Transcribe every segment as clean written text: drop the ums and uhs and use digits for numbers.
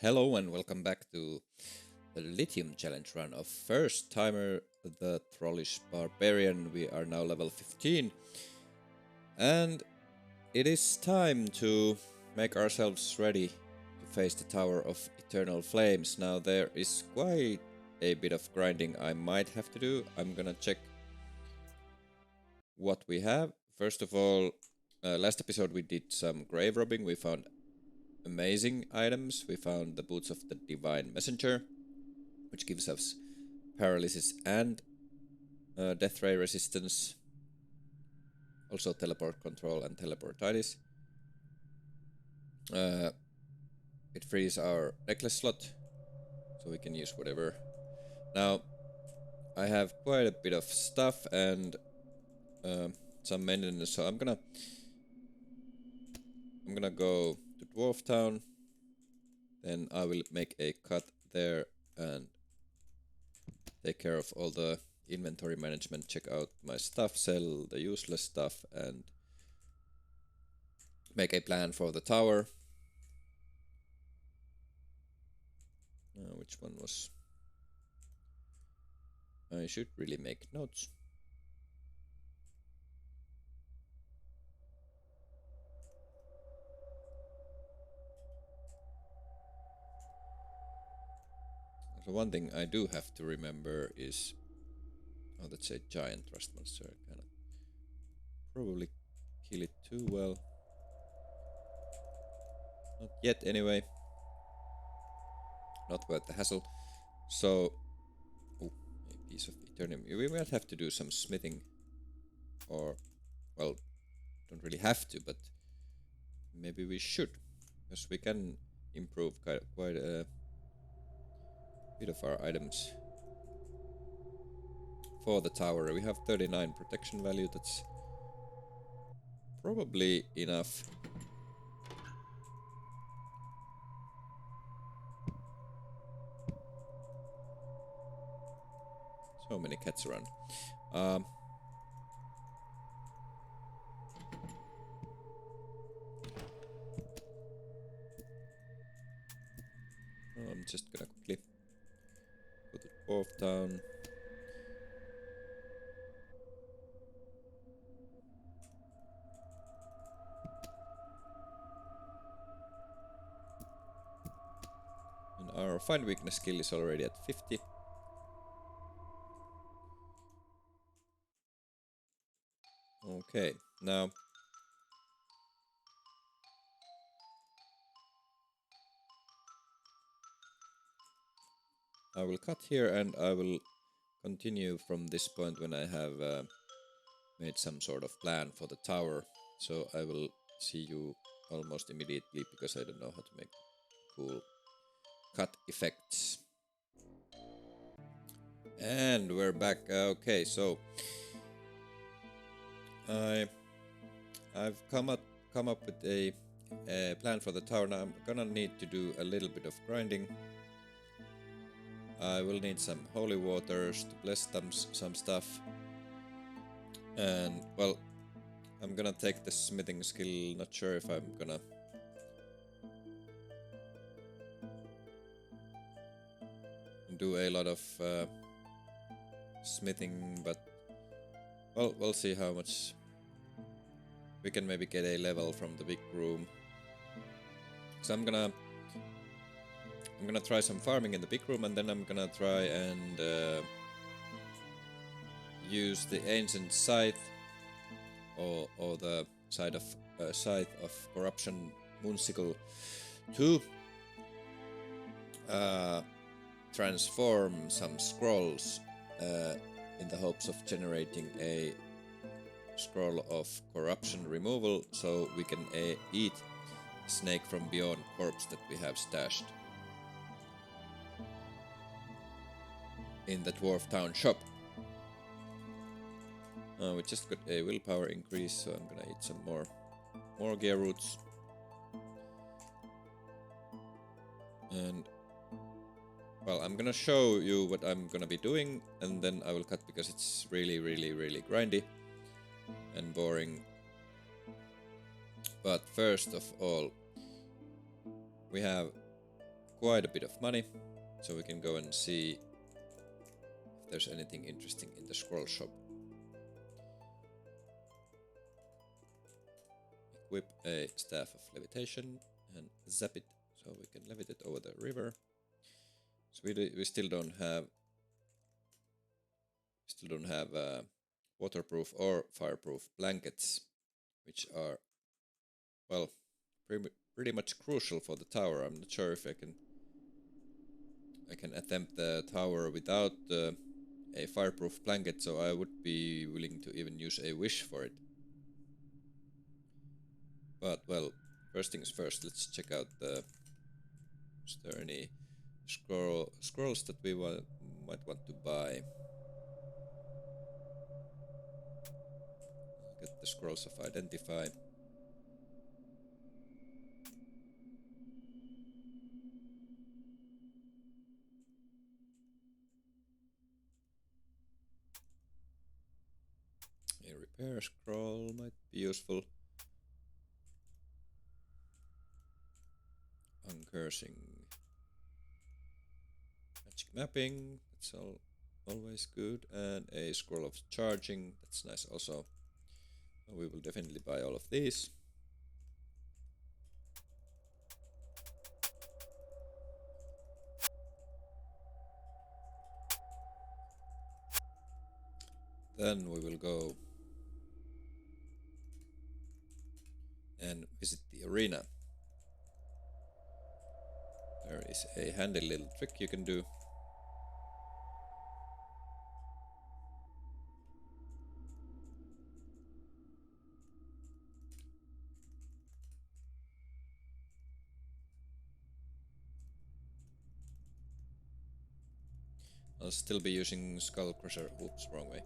Hello and welcome back to the Lithium challenge run of first timer, the Trollish Barbarian. We are now level 15 and it is time to make ourselves ready to face the Tower of Eternal Flames. Now there is quite a bit of grinding I might have to do. I'm gonna check what we have. First of all, last episode we did some grave robbing. We found amazing items. We found the boots of the Divine Messenger, which gives us paralysis and death ray resistance. Also teleport control and teleportitis. Uh, it frees our necklace slot, so we can use whatever. Now, I have quite a bit of stuff and some maintenance, so I'm gonna go to Dwarf Town. Then I will make a cut there and take care of all the inventory management, check out my stuff, sell the useless stuff, and make a plan for the tower. Which one was... I should really make notes. So one thing I do have to remember is... Oh, that's a giant rust monster. I cannot probably kill it too well. Not yet, anyway. Not worth the hassle. So... Oh, a piece of Eternium. We might have to do some smithing. Or... Well, don't really have to, but... Maybe we should. Because we can improve quite a bit of our items. For the tower, we have 39 protection value. That's probably enough. So many cats around. I'm just gonna quickly go to Dwarf Town. And our find weakness skill is already at 50. Okay, now I will cut here and I will continue from this point when I have made some sort of plan for the tower. So I will see you almost immediately because I don't know how to make cool cut effects. And we're back. Okay, so I've come up with a plan for the tower. Now I'm gonna need to do a little bit of grinding. I will need some holy waters to bless some stuff. And, well, I'm gonna take the smithing skill. Not sure if I'm gonna... do a lot of smithing, but... Well, we'll see how much... We can maybe get a level from the big room. So I'm gonna try some farming in the big room, and then I'm gonna try and use the ancient scythe or the scythe of corruption moonsicle to transform some scrolls in the hopes of generating a scroll of corruption removal, so we can eat snake from beyond corpse that we have stashed in the Dwarf Town shop. We just got a willpower increase, so I'm gonna eat some more gear roots. And, well, I'm gonna show you what I'm gonna be doing, and then I will cut because it's really grindy and boring. But first of all, we have quite a bit of money, so we can go and see if there's anything interesting in the scroll shop. Equip a staff of levitation and zap it so we can levitate over the river. So we still don't have waterproof or fireproof blankets, which are, well, pretty much crucial for the tower. I'm not sure if I can attempt the tower without a fireproof blanket, so I would be willing to even use a wish for it. But, well, first things first, let's check out is there any scrolls that we might want to buy. Get the scrolls of identify. A repair scroll might be useful. Uncursing. Magic mapping, that's always good. And a scroll of charging, that's nice also. We will definitely buy all of these. Then we will go and visit the arena. There is a handy little trick you can do. I'll still be using Skull Crusher. Oops, wrong way.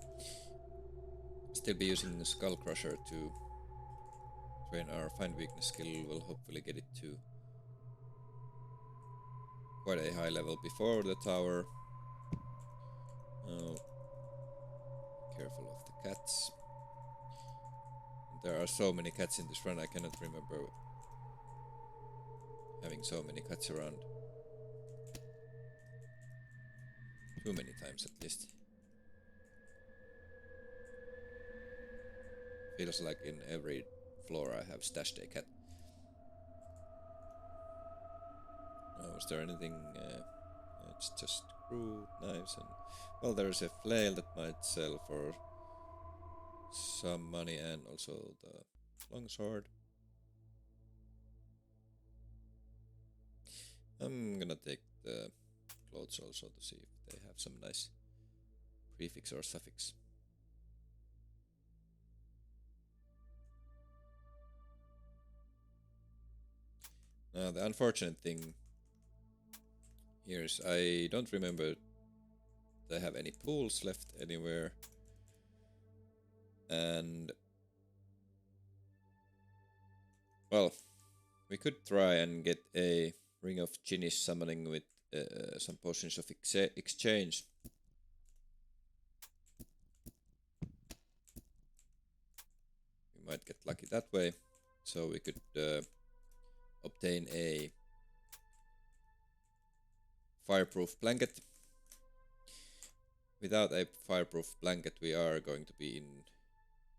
Still be using the Skull Crusher to train our Find Weakness skill. We'll hopefully get it to quite a high level before the tower. Oh, careful of the cats. There are so many cats in this run, I cannot remember having so many cats around. Too many times at least. Feels like in every floor I have stashed a cat. Oh, is there anything? It's just crude knives and... Well, there's a flail that might sell for some money, and also the longsword. I'm gonna take the clothes also to see if they have some nice prefix or suffix. Now, the unfortunate thing here is I don't remember they have any pools left anywhere. And, well, we could try and get a Ring of Genius summoning with some potions of exchange. We might get lucky that way. So we could obtain a fireproof blanket. Without a fireproof blanket, we are going to be in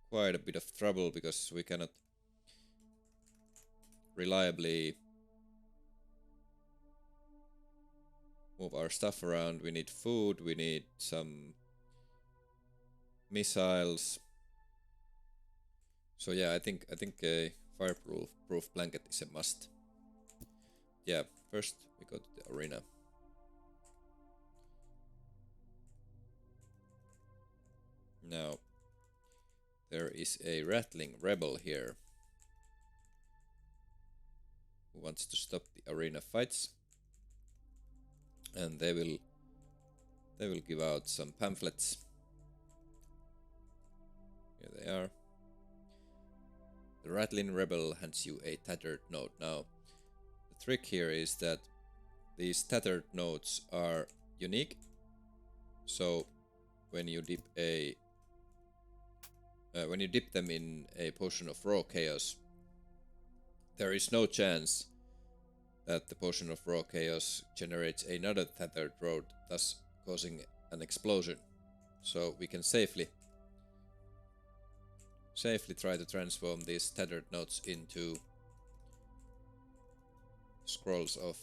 quite a bit of trouble because we cannot reliably move our stuff around. We need food, we need some missiles. So yeah, I think a fireproof blanket is a must. Yeah, first we go to the arena. Now, there is a rattling rebel here who wants to stop the arena fights, and they will give out some pamphlets. Here they are. The rattling rebel hands you a tattered note. Now, the trick here is that these tattered notes are unique. So when you dip them in a potion of raw chaos, there is no chance that the potion of raw chaos generates another tethered road, thus causing an explosion. So we can safely try to transform these tethered nodes into scrolls of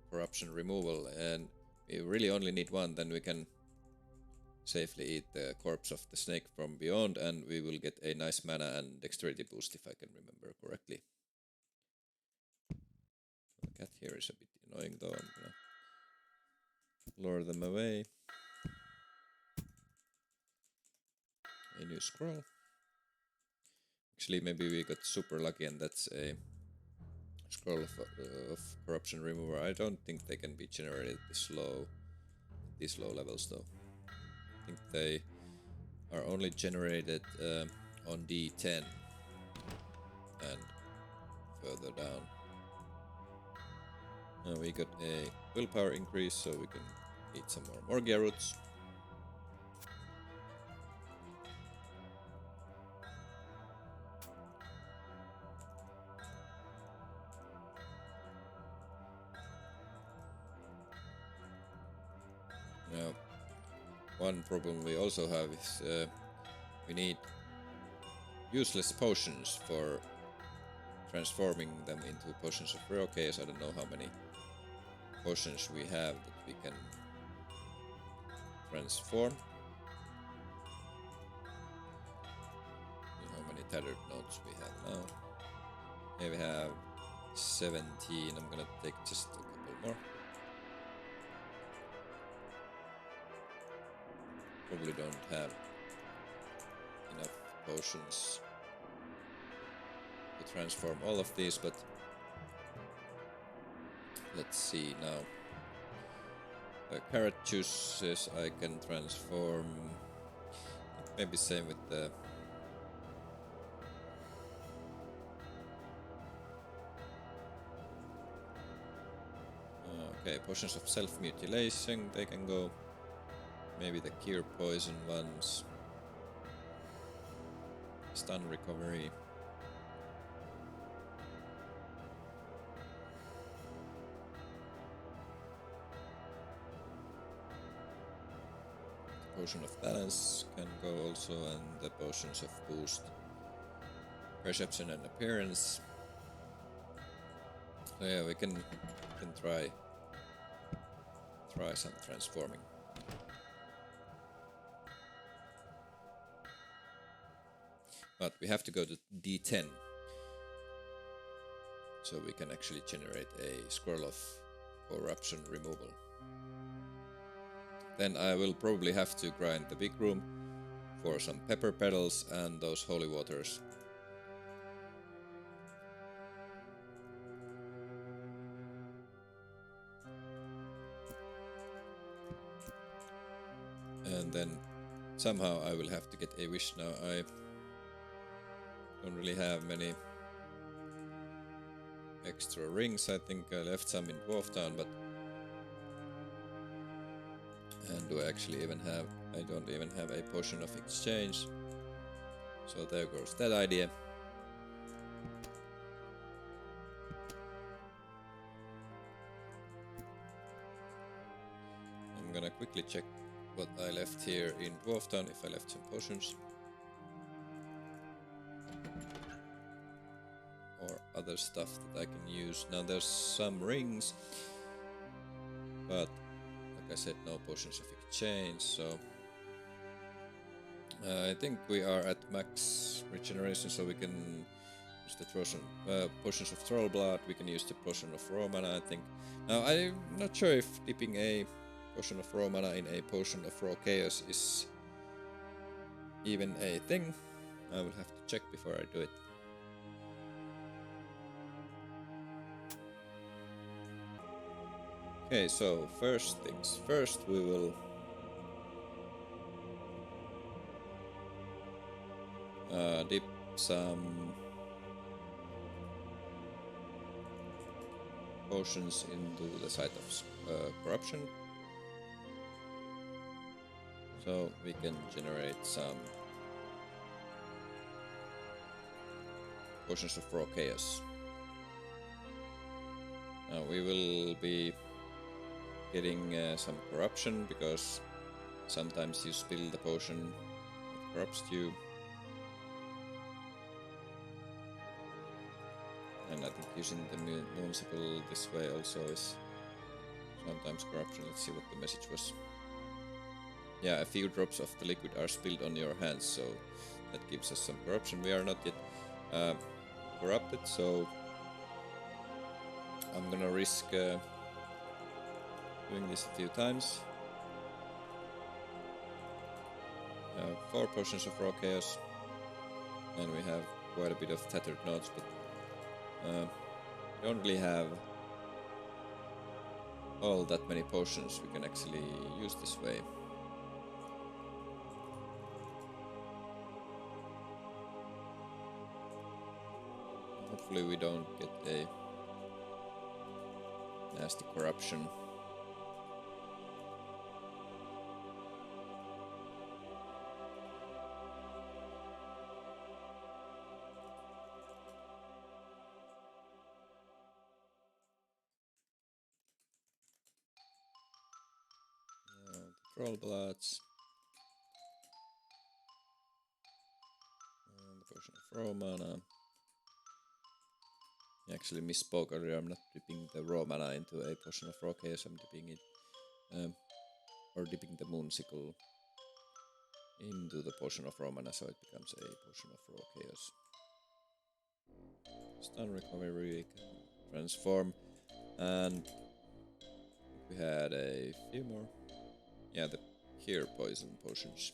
corruption removal, and we really only need one, then we can safely eat the corpse of the snake from beyond, and we will get a nice mana and dexterity boost if I can remember correctly. The cat here is a bit annoying though, I'm gonna lure them away. A new scroll. Actually, maybe we got super lucky and that's a scroll of corruption remover. I don't think they can be generated these low levels though. I think they are only generated on D10 and further down. Now we got a willpower increase, so we can eat some more Morgia roots. Now, one problem we also have is we need useless potions for transforming them into potions of rare chaos. I don't know how many potions we have that we can transform. How many tethered nodes we have now? Here we have 17. I'm gonna take just a couple more. Probably don't have enough potions to transform all of these, but let's see now. Carrot juices I can transform. Maybe same with the okay, potions of self-mutilation, they can go. Maybe the cure poison ones. Stun recovery. Potion of balance can go also, and the potions of boost perception and appearance. So yeah, we can try some transforming. But we have to go to D10 so we can actually generate a scroll of corruption removal. Then I will probably have to grind the big room for some pepper petals and those holy waters. And then somehow I will have to get a wish now. I don't really have many extra rings. I think I left some in Dwarf Town, but and do I actually even have... I don't even have a potion of exchange. So there goes that idea. I'm gonna quickly check what I left here in Dwarf Town, if I left some potions. Or other stuff that I can use. Now there's some rings, but like I said, no potions of exchange, so I think we are at max regeneration, so we can use the potions of troll blood. We can use the potion of raw mana, I think. Now I'm not sure if dipping a potion of raw mana in a potion of raw chaos is even a thing. I will have to check before I do it. Okay, so first things first, we will dip some potions into the site of corruption, so we can generate some potions of raw chaos. Now we will be getting some corruption, because sometimes you spill the potion, it corrupts you. And I think using the municipal this way also is sometimes corruption. Let's see what the message was. Yeah, a few drops of the liquid are spilled on your hands, so that gives us some corruption. We are not yet corrupted, so I'm gonna risk doing this a few times. 4 potions of raw chaos, and we have quite a bit of tattered notes, but we don't really have all that many potions we can actually use this way. Hopefully we don't get a nasty corruption. Troll bloods. And the potion of raw mana. I actually misspoke earlier. I'm not dipping the raw mana into a potion of raw chaos. I'm dipping it, or dipping the moonsicle into the potion of raw mana, so it becomes a potion of raw chaos. Stun recovery, transform, and we had a few more. Yeah, the cure poison potions.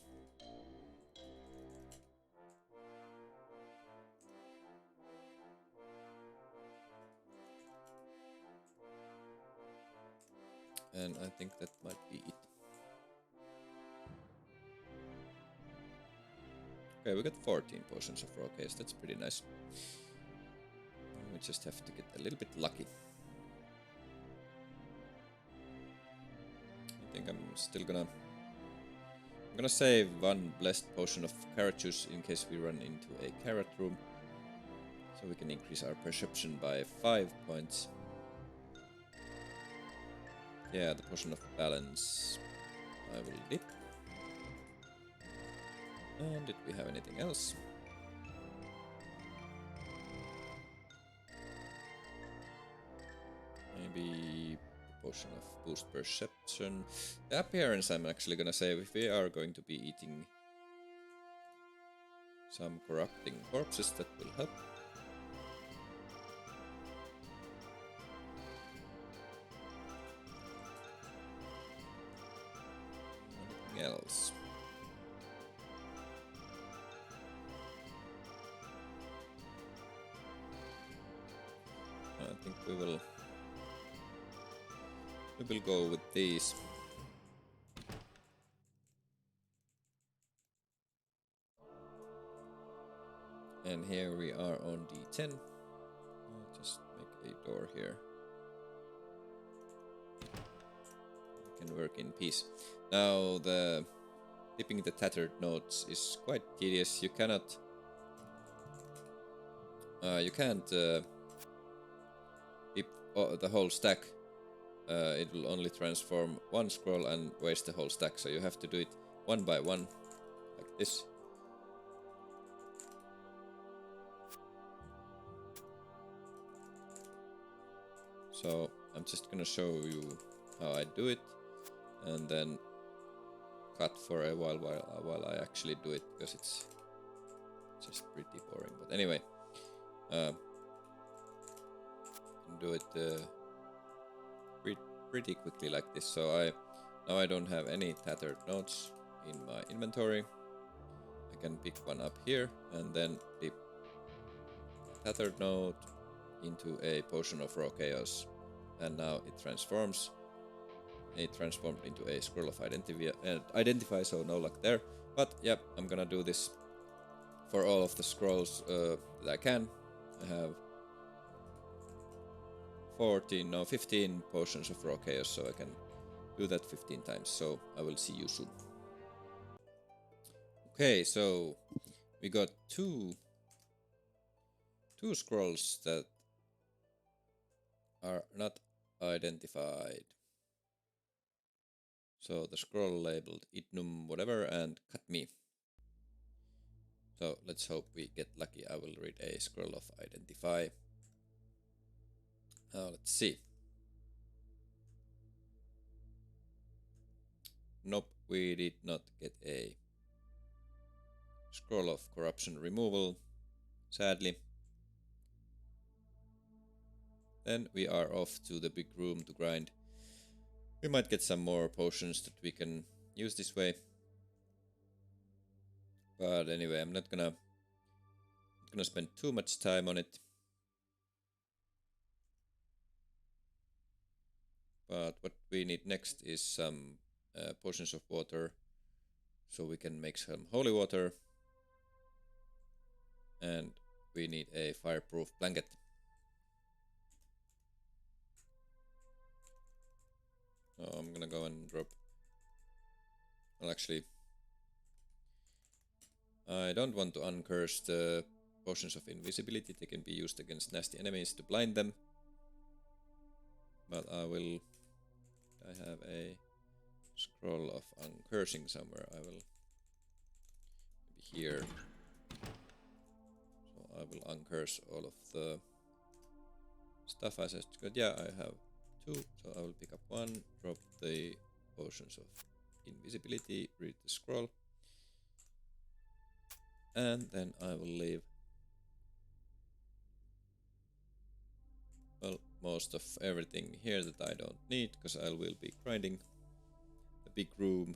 And I think that might be it. Okay, we got 14 potions of raw chaos. That's pretty nice. We just have to get a little bit lucky. I think I'm still gonna save one blessed potion of carrot juice in case we run into a carrot room, so we can increase our perception by 5 points. Yeah, the potion of balance I will dip. And did we have anything else? Maybe potion of boost perception. The appearance, I'm actually gonna save if we are going to be eating some corrupting corpses, that will help. Anything else? I think we will go with these. And here we are on D10. I'll just make a door here. We can work in peace. Now the dipping the tattered notes is quite tedious. You cannot you can't dip the whole stack. It will only transform one scroll and waste the whole stack, so you have to do it one by one, like this. So I'm just gonna show you how I do it, and then cut for a while I actually do it, because it's just pretty boring. But anyway, do it pretty quickly like this. So now I don't have any tattered notes in my inventory. I can pick one up here and then dip a tattered note into a potion of raw chaos, and now it transforms. It transformed into a scroll of identify, so no luck there. But yep, I'm gonna do this for all of the scrolls that I can. I have 15 potions of raw chaos, so I can do that 15 times. So I will see you soon. Okay, so we got two scrolls that are not identified. So the scroll labeled idnum whatever and cut me. So let's hope we get lucky. I will read a scroll of identify. Let's see. Nope, we did not get a scroll of corruption removal, sadly. Then we are off to the big room to grind. We might get some more potions that we can use this way. But anyway, I'm not gonna spend too much time on it. But what we need next is some potions of water, so we can make some holy water. And we need a fireproof blanket. I'm gonna go and drop. Well, actually, I don't want to uncurse the potions of invisibility. They can be used against nasty enemies to blind them. But I will. I have a scroll of uncursing somewhere. I will maybe here. So I will uncurse all of the stuff I just got. Yeah, I have 2. So I will pick up 1, drop the potions of invisibility, read the scroll, and then I will leave. Well, most of everything here that I don't need, because I will be grinding the big room.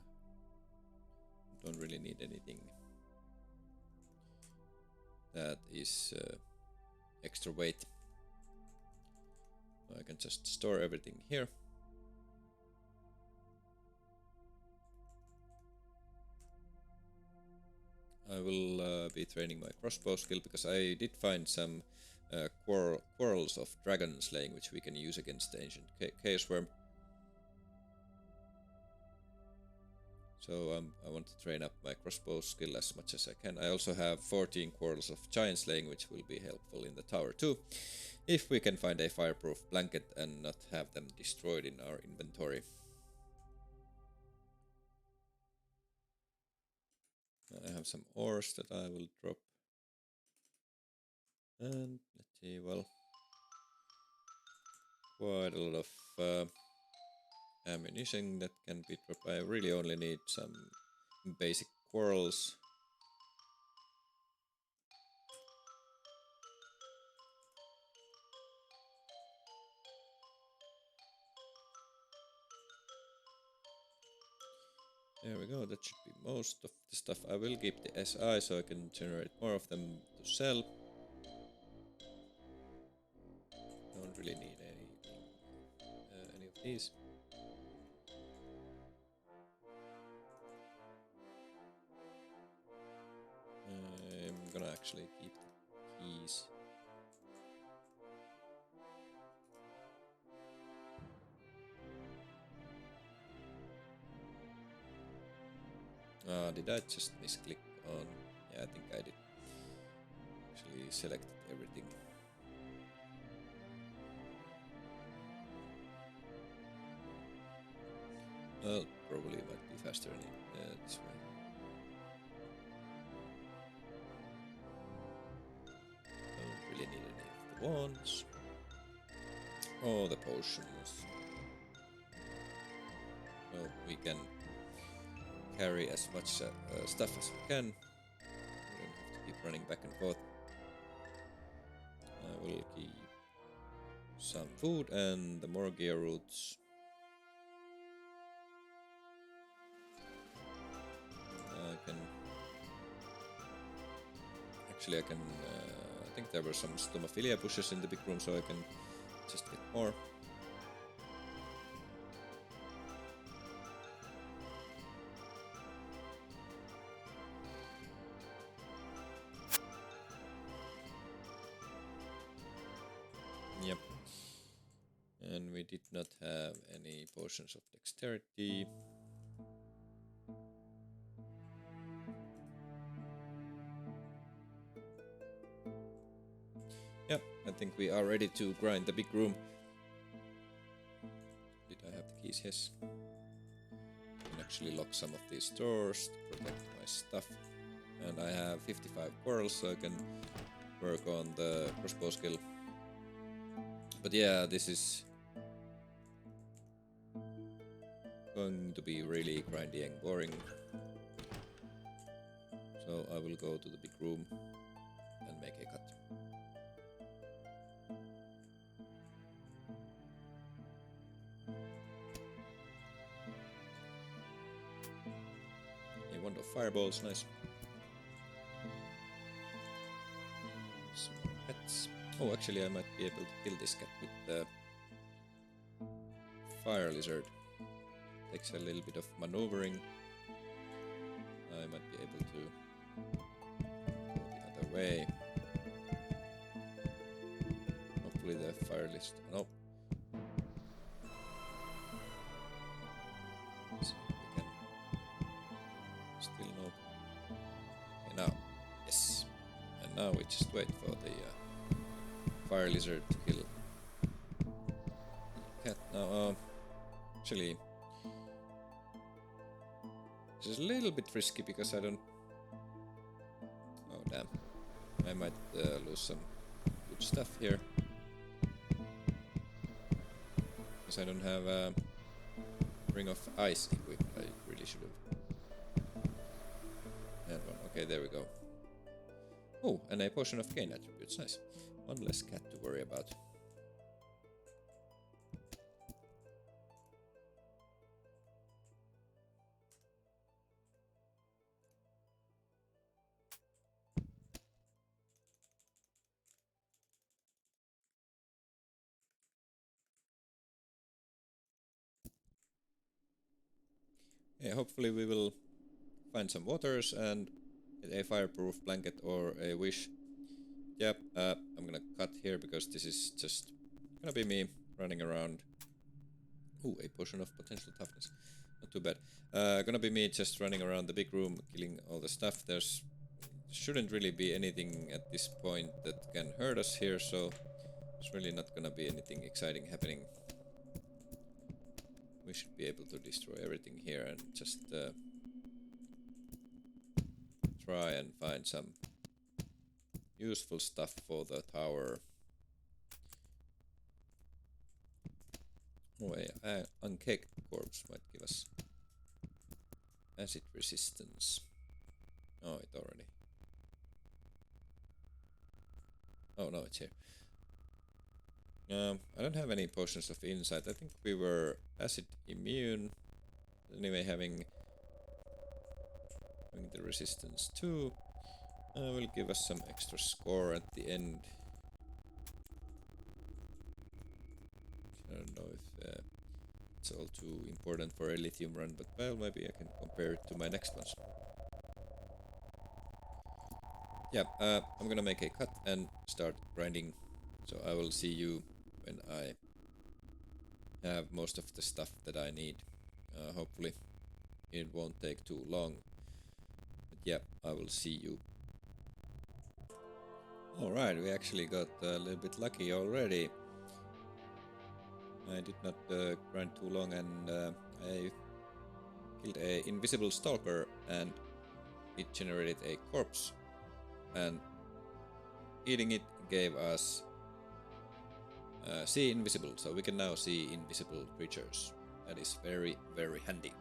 Don't really need anything that is extra weight. I can just store everything here. I will be training my crossbow skill, because I did find some quarrels of dragon slaying, which we can use against the ancient chaos worm. So I want to train up my crossbow skill as much as I can. I also have 14 quarrels of giant slaying, which will be helpful in the tower too, if we can find a fireproof blanket and not have them destroyed in our inventory. I have some ores that I will drop. And let's see, well, quite a lot of ammunition that can be dropped. I really only need some basic quarrels. There we go, that should be most of the stuff. I will keep the SI so I can generate more of them to sell. Don't really need any of these. I'm gonna actually keep the keys. Did I just misclick on? Yeah, I think I did. Actually selected everything. Well, probably might be faster this way. Don't really need any of the wands. Oh, the potions. Well, we can carry as much stuff as we can. We don't have to keep running back and forth. I will keep some food and the more gear roots. I can. I think there were some stomophilia bushes in the big room, so I can just get more. Yep. And we did not have any potions of dexterity. Yep, I think we are ready to grind the big room. I have the keys? Yes. I can actually lock some of these doors to protect my stuff. And I have 55 quarrels, so I can work on the crossbow skill. But yeah, this is going to be really grindy and boring. So I will go to the big room and make a cut. A wand of fireballs, nice. Some more pets. Oh, actually I might be able to kill this cat with the fire lizard. Takes a little bit of maneuvering. I might be able to go the other way. Hopefully the fire list. No. So we can still no. Okay, now. Yes. And now we just wait for the fire lizard to kill the cat. Now, actually, this is a little bit risky because I don't. Oh damn! I might lose some good stuff here because I don't have a ring of ice equipped. I really should have had one. Okay, there we go. Oh, and a potion of gain attributes. Nice. One less cat to worry about. Yeah, hopefully we will find some waters and get a fireproof blanket or a wish. Yep, I'm gonna cut here because this is just gonna be me running around. Ooh, a potion of potential toughness. Not too bad. Gonna be me just running around the big room, killing all the stuff. There's shouldn't really be anything at this point that can hurt us here, so there's really not gonna be anything exciting happening. We should be able to destroy everything here and just try and find some useful stuff for the tower. Oh, a uncaked corpse might give us acid resistance. Oh, it already. Oh no, it's here. I don't have any potions of insight. I think we were acid immune. Anyway, having the resistance too will give us some extra score at the end. I don't know if it's all too important for a lithium run, but well, maybe I can compare it to my next ones. Yeah, I'm gonna make a cut and start grinding, so I will see you when I have most of the stuff that I need. Hopefully it won't take too long, but yeah, I will see you. Alright, we actually got a little bit lucky already. I did not grind too long, and I killed a invisible stalker and it generated a corpse, and eating it gave us see invisible, so we can now see invisible creatures. That is very, very handy.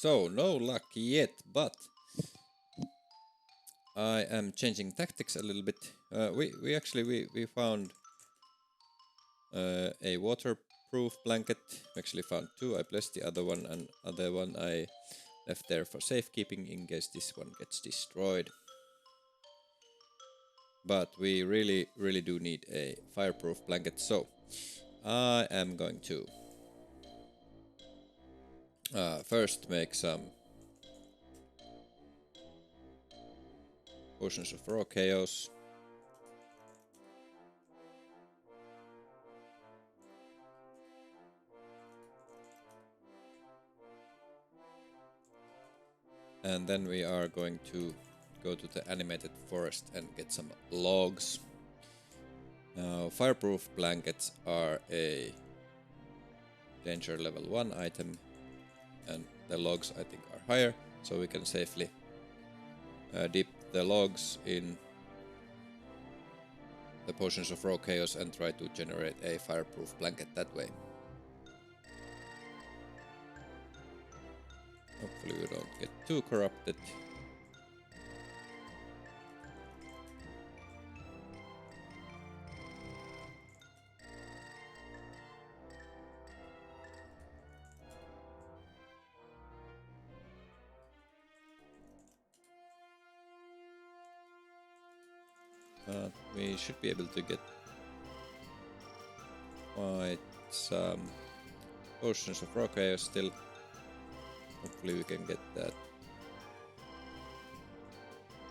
So, no luck yet, but I am changing tactics a little bit. We actually found a waterproof blanket. We actually found two. I placed the other one, and other one I left there for safekeeping in case this one gets destroyed. But we really do need a fireproof blanket, so I am going to first make some potions of raw chaos. And then we are going to go to the animated forest and get some logs. Now, fireproof blankets are a danger level 1 item, and the logs I think are higher, so we can safely dip the logs in the potions of raw chaos and try to generate a fireproof blanket that way. Hopefully we don't get too corrupted. We should be able to get quite some potions of raw chaos still. Hopefully we can get that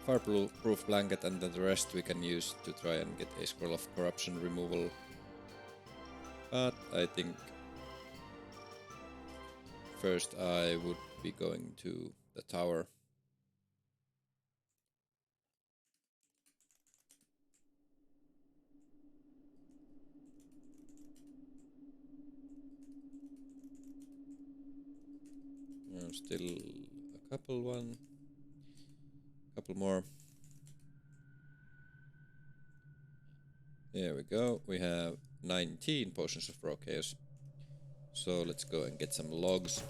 fireproof blanket, and then the rest we can use to try and get a scroll of corruption removal. But I think first I would be going to the tower. Still a couple more. There we go. We have 19 potions of raw chaos. So let's go and get some logs.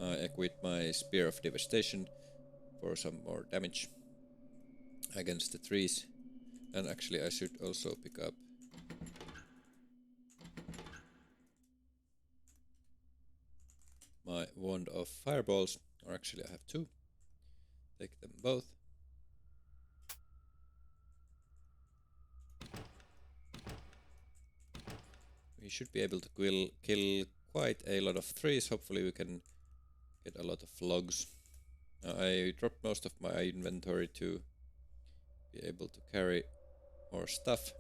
I equip my Spear of Devastation for some more damage against the trees. And actually I should also pick up my Wand of Fireballs, or actually I have two. Take them both. We should be able to kill quite a lot of trees. Hopefully we can get a lot of logs. I dropped most of my inventory to be able to carry more stuff.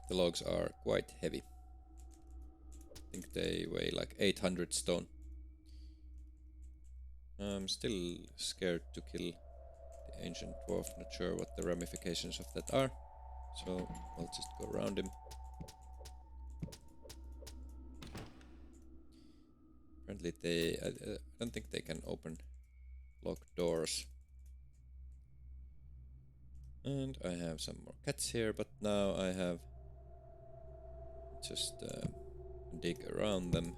The logs are quite heavy. I think they weigh like 800 stone. I'm still scared to kill the ancient dwarf. Not sure what the ramifications of that are. So I'll just go around him. Apparently I don't think they can open locked doors. And I have some more cats here, but now I have just dig around them.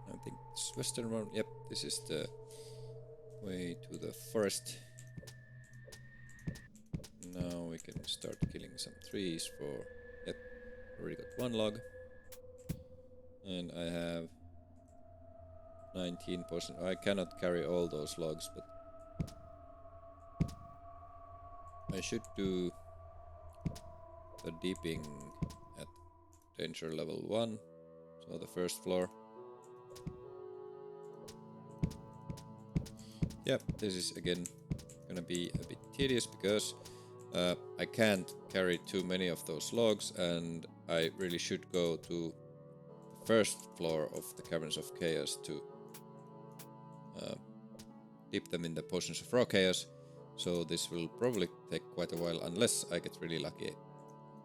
I think it's western one. Yep, this is the way to the forest. Now we can start killing some trees for... Yep, already got one log. And I have 19%. I cannot carry all those logs, but I should do the dipping at danger level 1. So the first floor. Yep, this is again gonna be a bit tedious because I can't carry too many of those logs, and I really should go to the first floor of the Caverns of Chaos to dip them in the potions of raw chaos. So this will probably take quite a while unless I get really lucky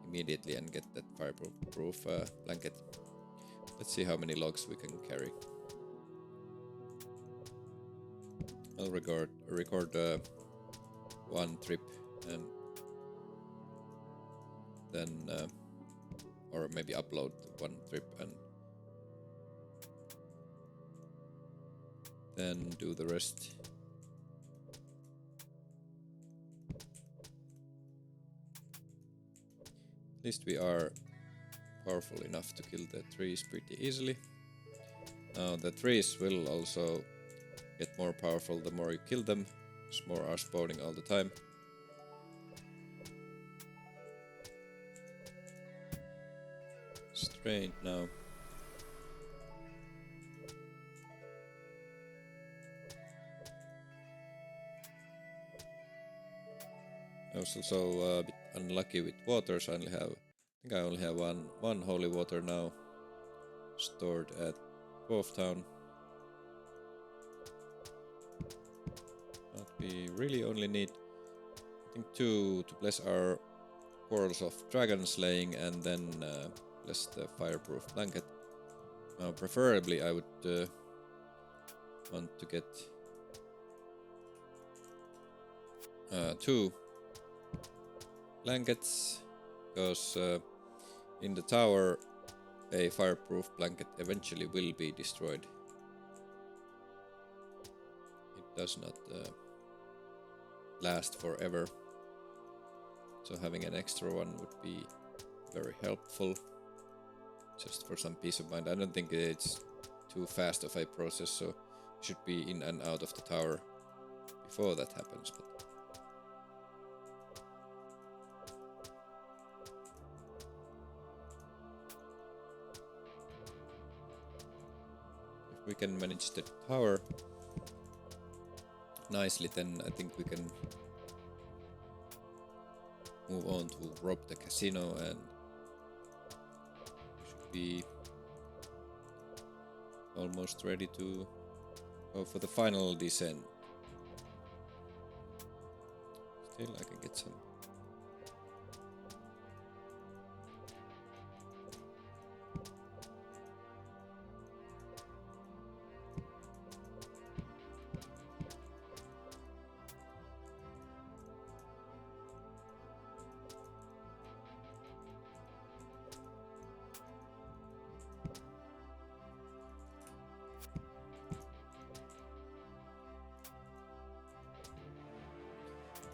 immediately and get that fireproof blanket. Let's see how many logs we can carry. I'll record one trip and then or maybe upload one trip and then do the rest. At least we are powerful enough to kill the trees pretty easily. Now the trees will also get more powerful the more you kill them, as more are spawning all the time. Strange now. I was also a bit unlucky with water, so I think I only have one holy water now stored at Dwarf Town. But we really only need, I think, 2 to bless our quarrels of dragon slaying and then bless the fireproof blanket. Now, preferably, I would want to get 2 blankets, because in the tower a fireproof blanket eventually will be destroyed. It does not last forever, so having an extra one would be very helpful, just for some peace of mind. I don't think it's too fast of a process, so should be in and out of the tower before that happens. But if we can manage the tower nicely, then I think we can move on to rob the casino, and we should be almost ready to go for the final descent. Still, I can get some.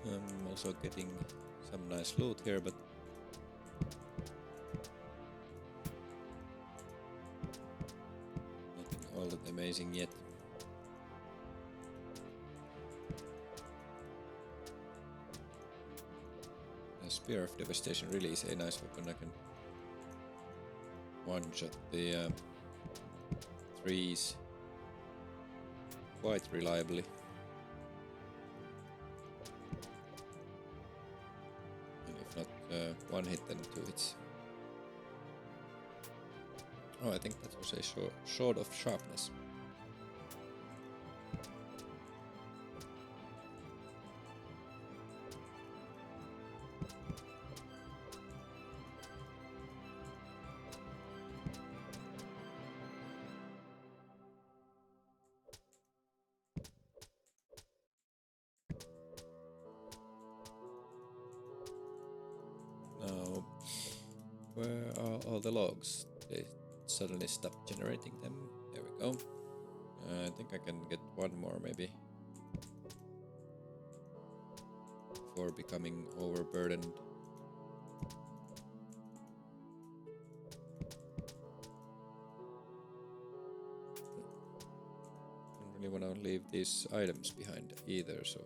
I'm also getting some nice loot here, but nothing all that amazing yet. The Spear of Devastation really is a nice weapon. I can one-shot the trees quite reliably. One hit and 2 hits. Oh, I think that was a sword of sharpness. Now, where are all the logs? They suddenly stopped generating them. There we go. I think I can get one more maybe before becoming overburdened. Don't really want to leave these items behind either, so.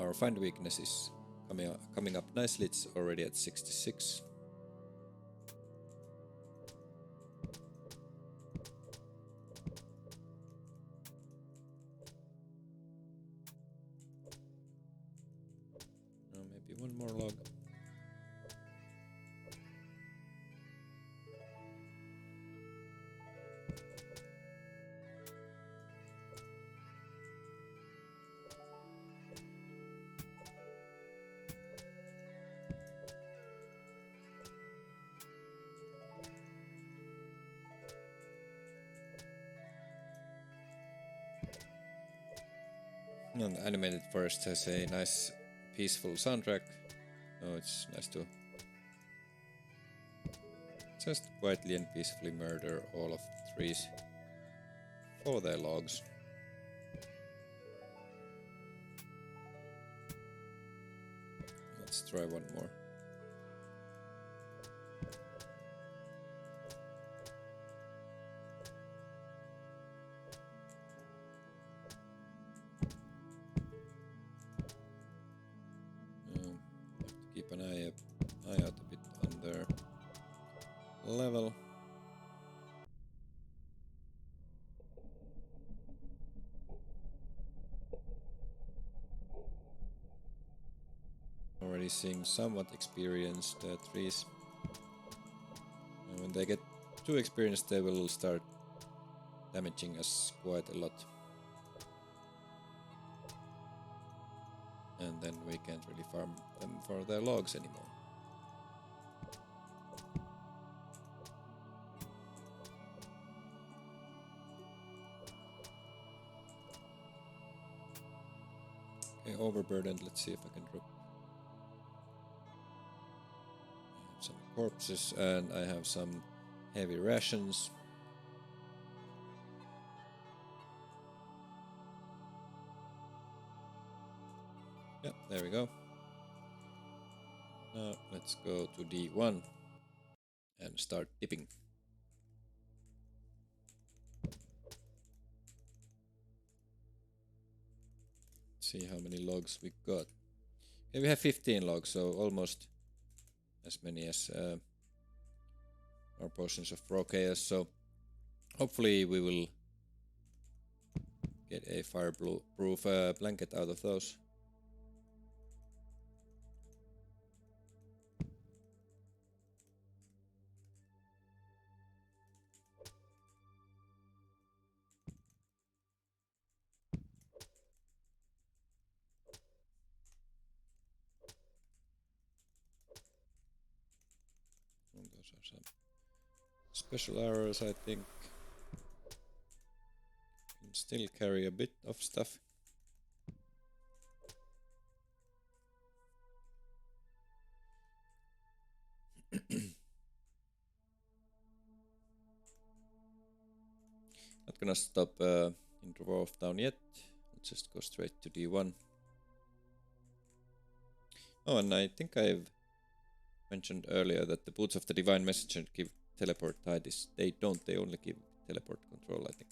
Our find weakness is coming up nicely. It's already at 66. Maybe one more log. And the animated forest has a nice, peaceful soundtrack. So it's nice to just quietly and peacefully murder all of the trees for their logs. Let's try one more. Have to keep an eye out a bit on their level. Already seeing somewhat experienced trees. And when they get too experienced, they will start damaging us quite a lot. And then we can't really farm them for their logs anymore. Okay, overburdened. Let's see if I can drop. I have some corpses and I have some heavy rations. Yeah, there we go. Now let's go to D1 and start dipping. See how many logs we got. Okay, we have 15 logs, so almost as many as our portions of raw chaos. So hopefully we will get a fireproof blanket out of those. And those are some special arrows, I think. Can still carry a bit of stuff. Not gonna stop in Dwarf Town yet. Let's just go straight to D1. Oh, and I think I've mentioned earlier that the Boots of the Divine Messenger give teleport tidis. They don't, they only give teleport control, I think.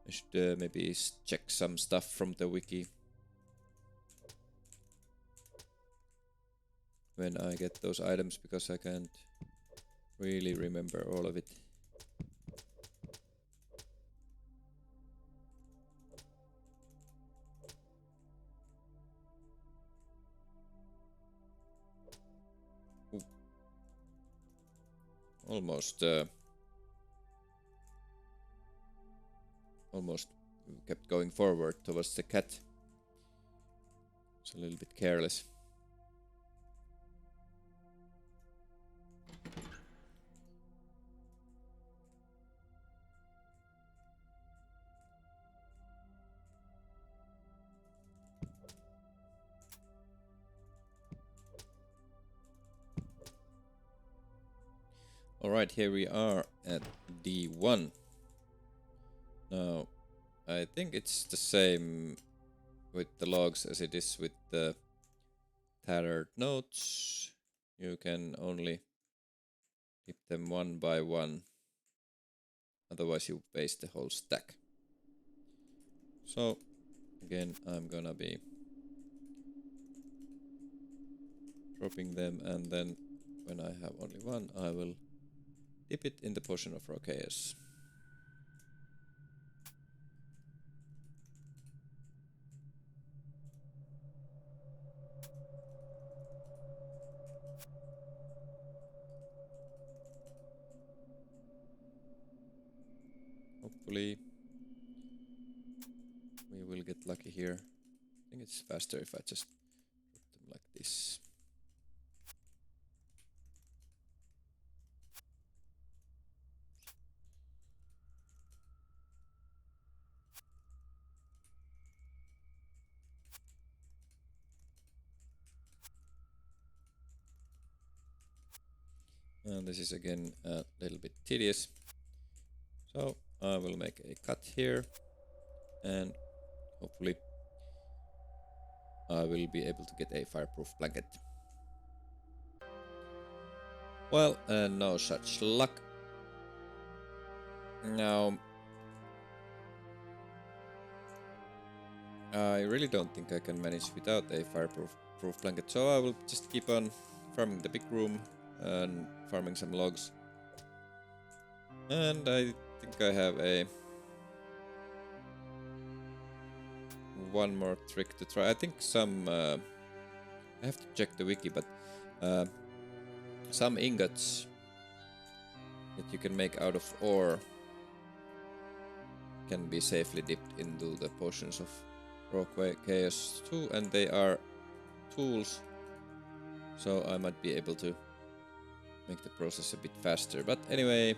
I should maybe check some stuff from the wiki when I get those items, because I can't really remember all of it. Ooh. Almost kept going forward towards the cat. It's a little bit careless. Alright, here we are at D1. Now, I think it's the same with the logs as it is with the tattered notes. You can only keep them one by one, otherwise you waste the whole stack. So, again, I'm gonna be dropping them, and then when I have only one, I will dip it in the potion of raw chaos. Hopefully we will get lucky here. I think it's faster if I just drop them like this. This is again a little bit tedious. So I will make a cut here, and hopefully I will be able to get a fireproof blanket. Well, no such luck. Now, I really don't think I can manage without a fireproof blanket, so I will just keep on farming the big room and farming some logs. And I think I have one more trick to try. I think some I have to check the wiki, but some ingots that you can make out of ore can be safely dipped into the potions of roguelike chaos too, and they are tools, so I might be able to make the process a bit faster. But anyway,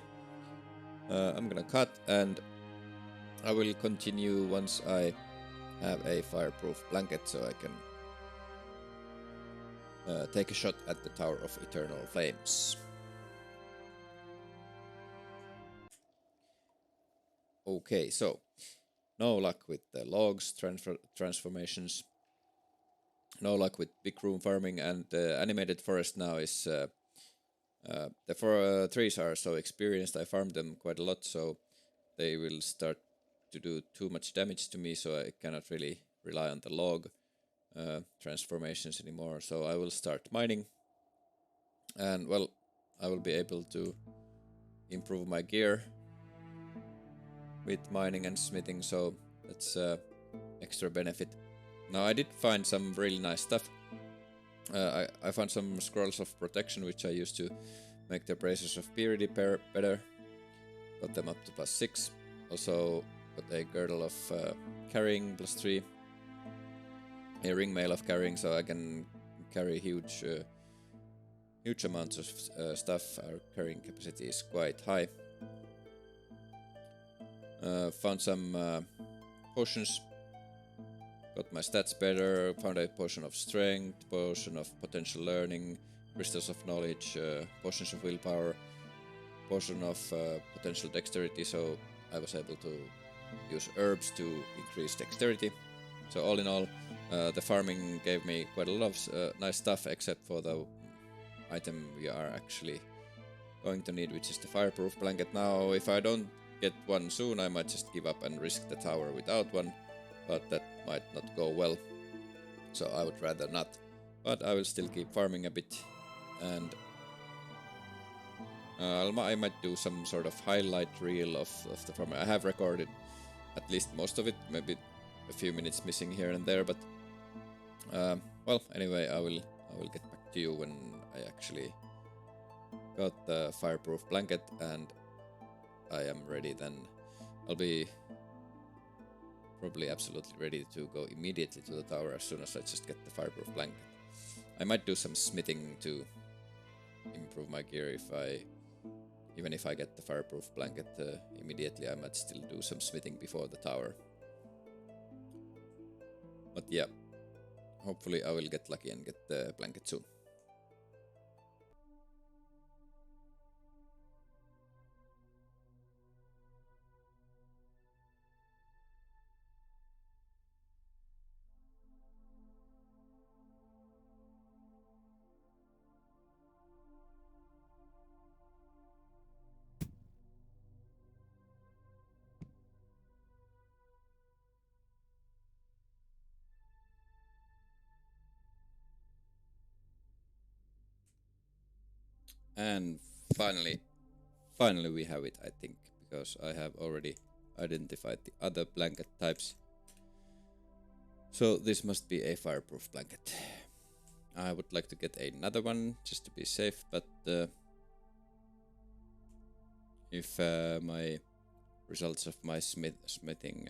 I'm gonna cut, and I will continue once I have a fireproof blanket, so I can take a shot at the Tower of Eternal Flames. Okay, so no luck with the logs transformations, no luck with big room farming, and the animated forest now is the trees are so experienced. I farmed them quite a lot, so they will start to do too much damage to me, so I cannot really rely on the log transformations anymore. So I will start mining, and well, I will be able to improve my gear with mining and smithing, so that's extra benefit. Now I did find some really nice stuff. I found some scrolls of protection, which I used to make the braces of purity better. Got them up to +6. Also got a girdle of carrying +3. A ring mail of carrying, so I can carry huge amounts of stuff. Our carrying capacity is quite high. Found some potions. Got my stats better. Found a potion of strength, potion of potential learning, crystals of knowledge, potions of willpower, potion of potential dexterity. So I was able to use herbs to increase dexterity. So all in all, the farming gave me quite a lot of nice stuff, except for the item we are actually going to need, which is the fireproof blanket. Now, if I don't get one soon, I might just give up and risk the tower without one, but that might not go well, so I would rather not. But I will still keep farming a bit, and I might do some sort of highlight reel of the farming. I have recorded at least most of it, maybe a few minutes missing here and there, but well, anyway, I will get back to you when I actually got the fireproof blanket and I am ready. Then I'll be probably absolutely ready to go immediately to the tower as soon as I just get the fireproof blanket. I might do some smithing to improve my gear even if I get the fireproof blanket immediately. I might still do some smithing before the tower. But yeah, hopefully I will get lucky and get the blanket soon. And finally we have it, I think, because I have already identified the other blanket types. So this must be a fireproof blanket. I would like to get another one just to be safe, but if my results of my smithing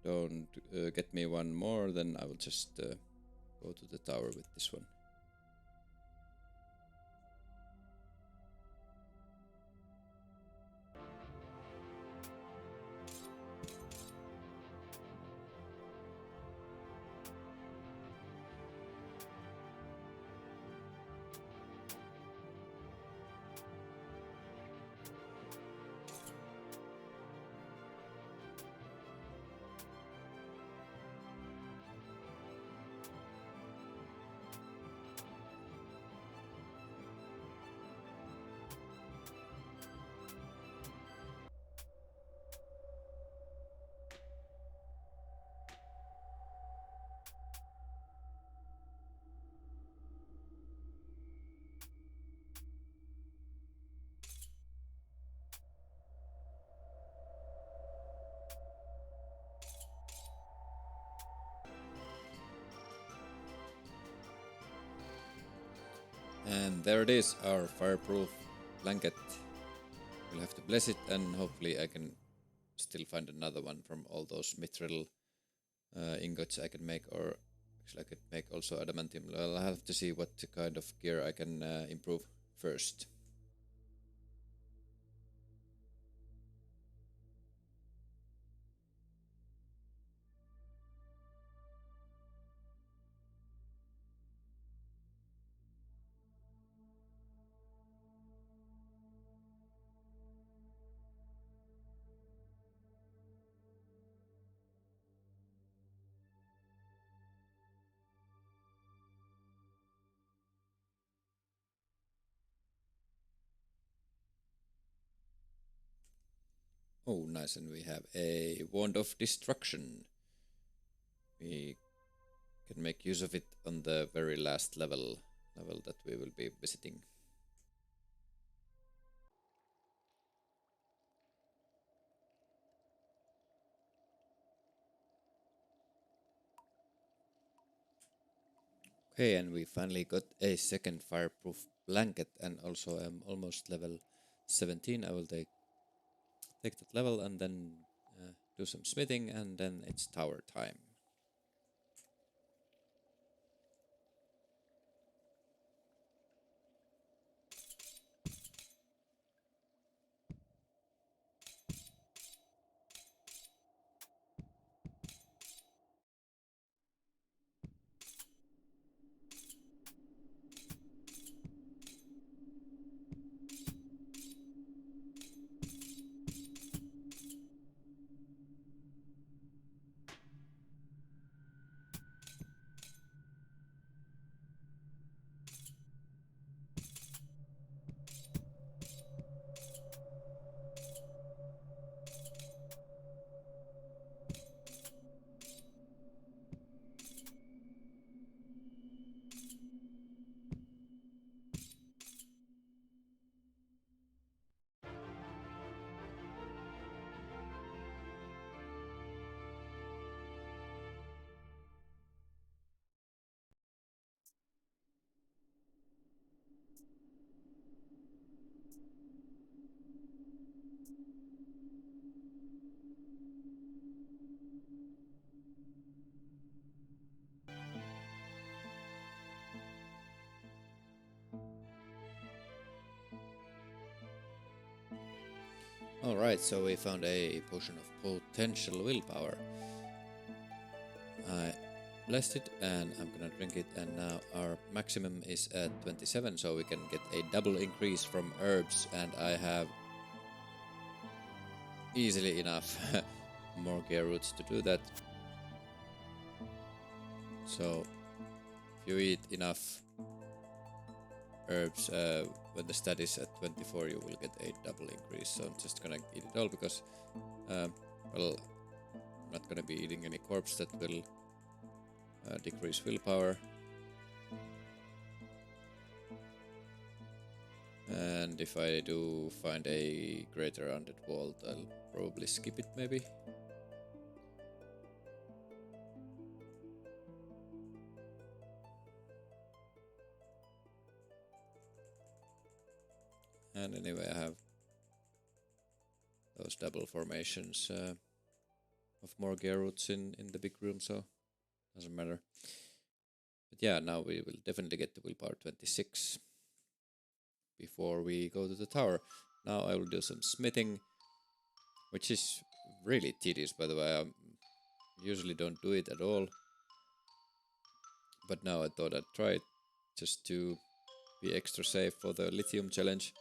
don't get me one more, then I will just go to the tower with this one. And there it is, our fireproof blanket. We'll have to bless it, and hopefully I can still find another one from all those mithril ingots I can make, or actually I could make also adamantium. I'll have to see what kind of gear I can improve first. Oh, nice, and we have a Wand of Destruction. We can make use of it on the very last level that we will be visiting. Okay, and we finally got a second fireproof blanket, and also I'm almost level 17. I will take that level and then do some smithing, and then it's tower time. Alright, so we found a potion of potential willpower. I blessed it and I'm gonna drink it, and now our maximum is at 27, so we can get a double increase from herbs, and I have easily enough more gear roots to do that. So if you eat enough herbs when the stat is at 24, you will get a double increase. So I'm just gonna eat it all because well, I'm not gonna be eating any corpse that will decrease willpower. And if I do find a greater undead vault, I'll probably skip it maybe. And anyway, I have those double formations of more gear roots in the big room, so doesn't matter. But yeah, now we will definitely get to willpower 26 before we go to the tower. Now I will do some smithing, which is really tedious, by the way. I usually don't do it at all, but now I thought I'd try it just to be extra safe for the lithium challenge.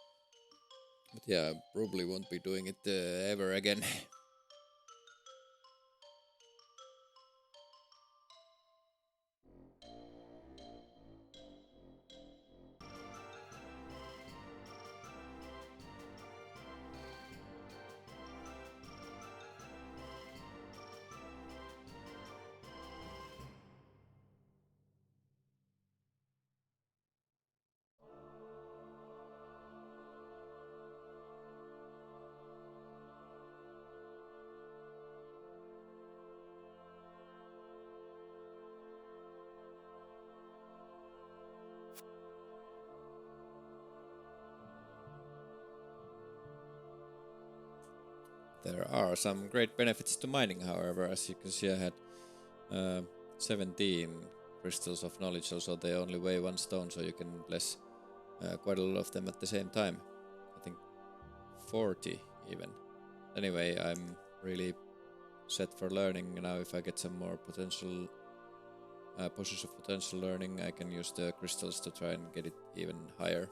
But yeah, I probably won't be doing it ever again. There are some great benefits to mining, however. As you can see, I had 17 crystals of knowledge, also they only weigh 1 stone, so you can bless quite a lot of them at the same time. I think 40 even. Anyway, I'm really set for learning now. If I get some more potential pushes of potential learning, I can use the crystals to try and get it even higher.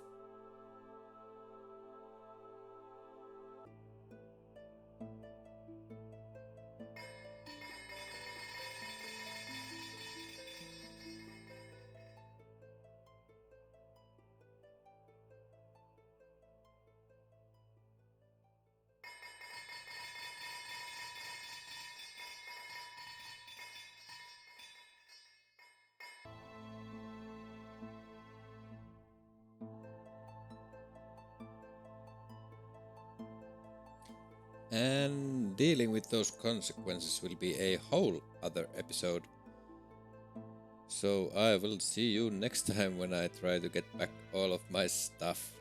And dealing with those consequences will be a whole other episode. So I will see you next time when I try to get back all of my stuff.